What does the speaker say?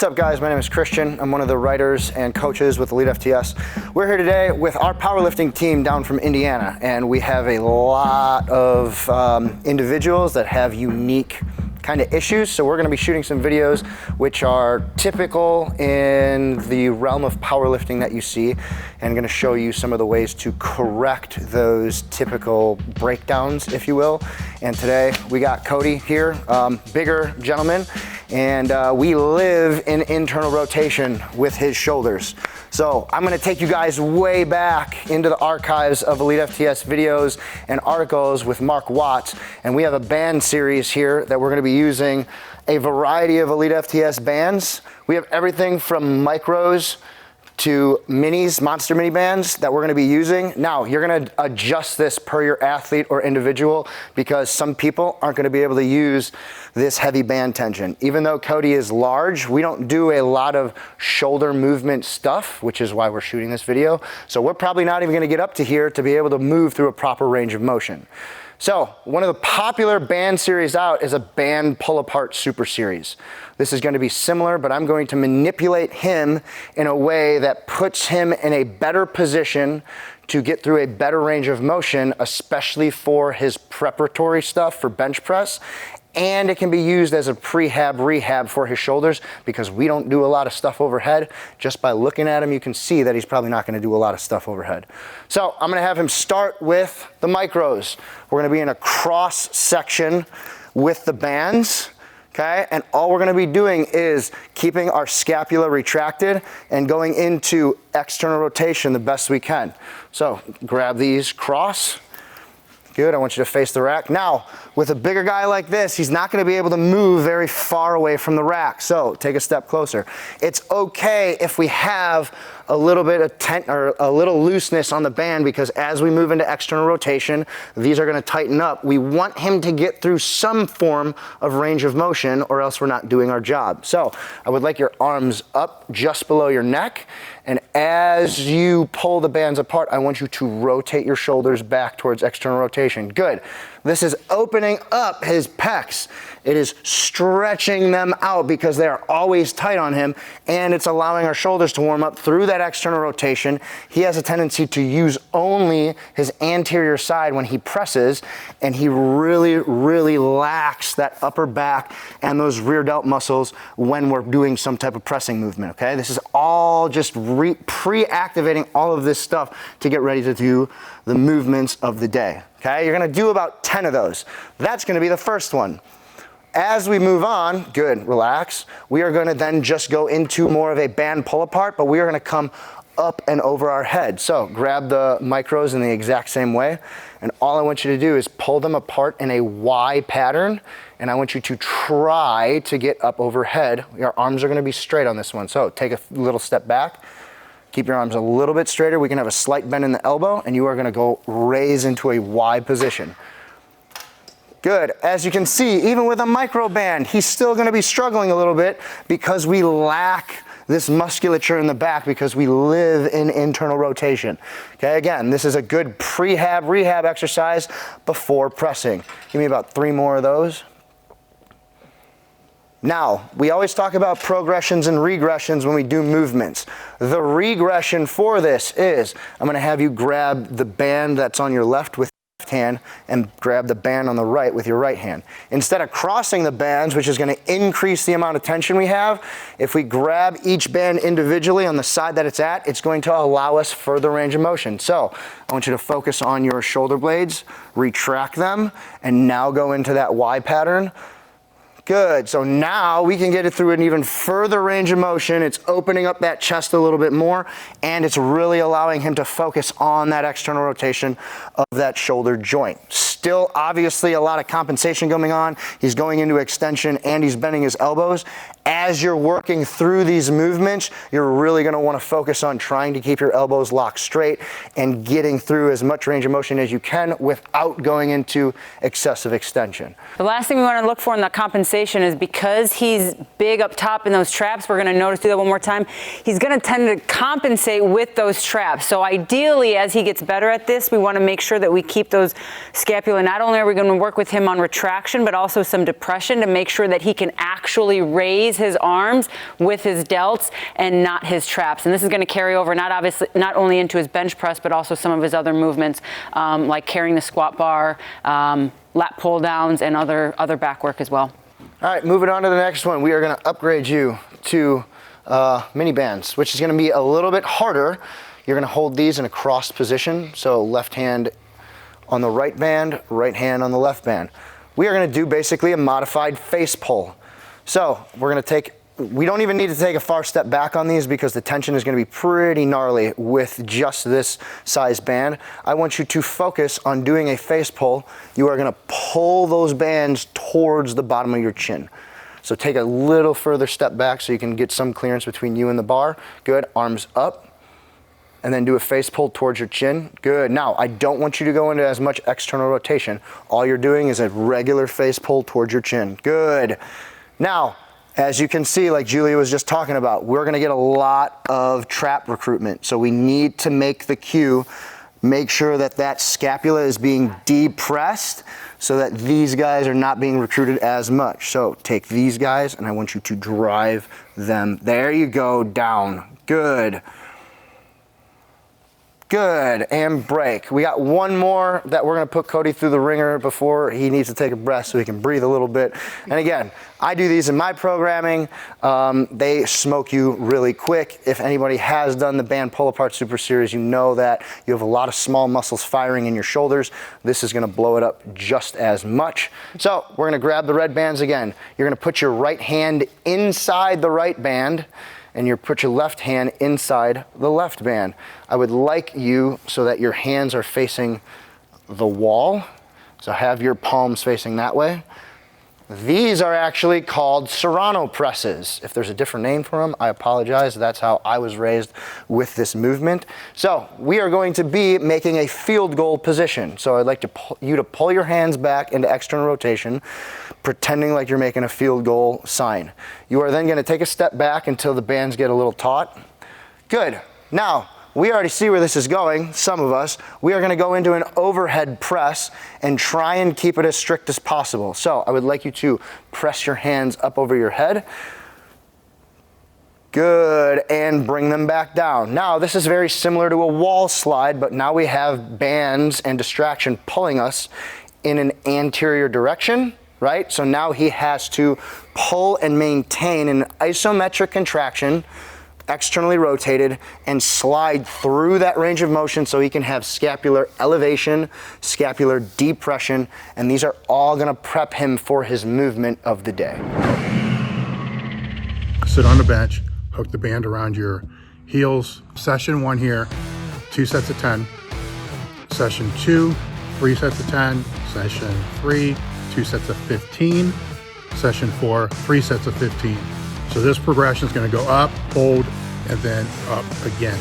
What's up, guys? My name is Christian. I'm one of the writers and coaches with Elitefts S. We're here today with our powerlifting team down from Indiana, and we have a lot of individuals that have unique kind of issues. So we're going to be shooting some videos which are typical in the realm of powerlifting that you see, and going to show you some of the ways to correct those typical breakdowns, if you will. And today we got Cody here, bigger gentleman, and we live in internal rotation with his shoulders. So I'm going to take you guys way back into the archives of Elitefts S videos and articles with Mark Watts, and we have a band series here that we're going to be using a variety of Elitefts S bands. We have everything from micros to minis, monster mini bands that we're going to be using. Now, you're going to adjust this per your athlete or individual, because some people aren't going to be able to use this heavy band tension. Even though Cody is large, we don't do a lot of shoulder movement stuff, which is why we're shooting this video. So we're probably not even going to get up to here to be able to move through a proper range of motion. So one of the popular band series out is a band pull apart super series. This is going to be similar, but I'm going to manipulate him in a way that puts him in a better position to get through a better range of motion, especially for his preparatory stuff for bench press. And it can be used as a rehab for his shoulders, because we don't do a lot of stuff overhead. Just by looking at him, you can see that he's probably not going to do a lot of stuff overhead. So I'm going to have him start with the micros. We're going to be in a cross section with the bands, okay? And all we're going to be doing is keeping our scapula retracted and going into external rotation the best we can. So grab these cross. Good, I want you to face the rack. Now, with a bigger guy like this, he's not going to be able to move very far away from the rack. So take a step closer. It's okay if we have a little bit of a little looseness on the band, because as we move into external rotation, these are going to tighten up. We want him to get through some form of range of motion, or else we're not doing our job. So I would like your arms up just below your neck, and as you pull the bands apart, I want you to rotate your shoulders back towards external rotation. Good. This is opening up his pecs. It is stretching them out because they are always tight on him, and it's allowing our shoulders to warm up through that external rotation. He has a tendency to use only his anterior side when he presses, and he really lacks that upper back and those rear delt muscles when we're doing some type of pressing movement, okay? This is all just pre-activating all of this stuff to get ready to do the movements of the day. Okay, you're going to do about 10 of those. That's going to be the first one. As we move on, good, relax. We are going to then just go into more of a band pull apart, but we are going to come up and over our head. So grab the micros in the exact same way, and all I want you to do is pull them apart in a Y pattern, and I want you to try to get up overhead. Your arms are going to be straight on this one, so take a little step back. Keep your arms a little bit straighter. We can have a slight bend in the elbow, and you are going to go raise into a Y position. Good. As you can see, even with a micro band, he's still going to be struggling a little bit because we lack this musculature in the back, because we live in internal rotation. Okay, again, this is a good rehab exercise before pressing. Give me about 3 more of those. Now, we always talk about progressions and regressions when we do movements. The regression for this is, I'm going to have you grab the band that's on your left with your left hand and grab the band on the right with your right hand. Instead of crossing the bands, which is going to increase the amount of tension we have, if we grab each band individually on the side that it's at, it's going to allow us further range of motion. So I want you to focus on your shoulder blades, retract them, and now go into that Y pattern. Good. So now we can get it through an even further range of motion. It's opening up that chest a little bit more, and it's really allowing him to focus on that external rotation of that shoulder joint. Still, obviously, a lot of compensation going on. He's going into extension and he's bending his elbows. As you're working through these movements, you're really going to want to focus on trying to keep your elbows locked straight and getting through as much range of motion as you can without going into excessive extension. The last thing we want to look for in the compensation is, because he's big up top in those traps, we're going to notice, do that one more time, he's going to tend to compensate with those traps. So ideally, as he gets better at this, we want to make sure that we keep those scapula. Not only are we going to work with him on retraction, but also some depression to make sure that he can actually raise raise his arms with his delts and not his traps. And this is going to carry over not only into his bench press, but also some of his other movements, like carrying the squat bar, lat pull downs, and other back work as well. All right, moving on to the next one. We are going to upgrade you to mini bands, which is going to be a little bit harder. You're going to hold these in a crossed position, so left hand on the right band, right hand on the left band. We are going to do basically a modified face pull. So we don't even need to take a far step back on these because the tension is going to be pretty gnarly with just this size band. I want you to focus on doing a face pull. You are going to pull those bands towards the bottom of your chin. So take a little further step back so you can get some clearance between you and the bar. Good, arms up. And then do a face pull towards your chin. Good. Now, I don't want you to go into as much external rotation. All you're doing is a regular face pull towards your chin. Good. Now, as you can see, like Julia was just talking about, we're going to get a lot of trap recruitment. So we need to make the cue, make sure that that scapula is being depressed so that these guys are not being recruited as much. So take these guys and I want you to drive them. There you go, down. Good. Good, and break. We got one more that we're gonna put Cody through the ringer before he needs to take a breath so he can breathe a little bit. And again, I do these in my programming. They smoke you really quick. If anybody has done the band pull apart super series, you know that you have a lot of small muscles firing in your shoulders. This is gonna blow it up just as much. So we're gonna grab the red bands again. You're gonna put your right hand inside the right band and you put your left hand inside the left band. I would like you so that your hands are facing the wall. So have your palms facing that way. These are actually called Serrano presses. If there's a different name for them, I apologize. That's how I was raised with this movement. So we are going to be making a field goal position. So I'd like you to pull your hands back into external rotation, pretending like you're making a field goal sign. You are then going to take a step back until the bands get a little taut. Good. Now, we already see where this is going, some of us. We are going to go into an overhead press and try and keep it as strict as possible. So I would like you to press your hands up over your head. Good, and bring them back down. Now, this is very similar to a wall slide, but now we have bands and distraction pulling us in an anterior direction, right? So now he has to pull and maintain an isometric contraction, externally rotated, and slide through that range of motion so he can have scapular elevation, scapular depression, and these are all gonna prep him for his movement of the day. Sit on the bench, hook the band around your heels. Session 1 here, 2 sets of 10. Session 2, 3 sets of 10. Session 3, 2 sets of 15. Session 4, 3 sets of 15. So this progression is going to go up, hold, and then up again.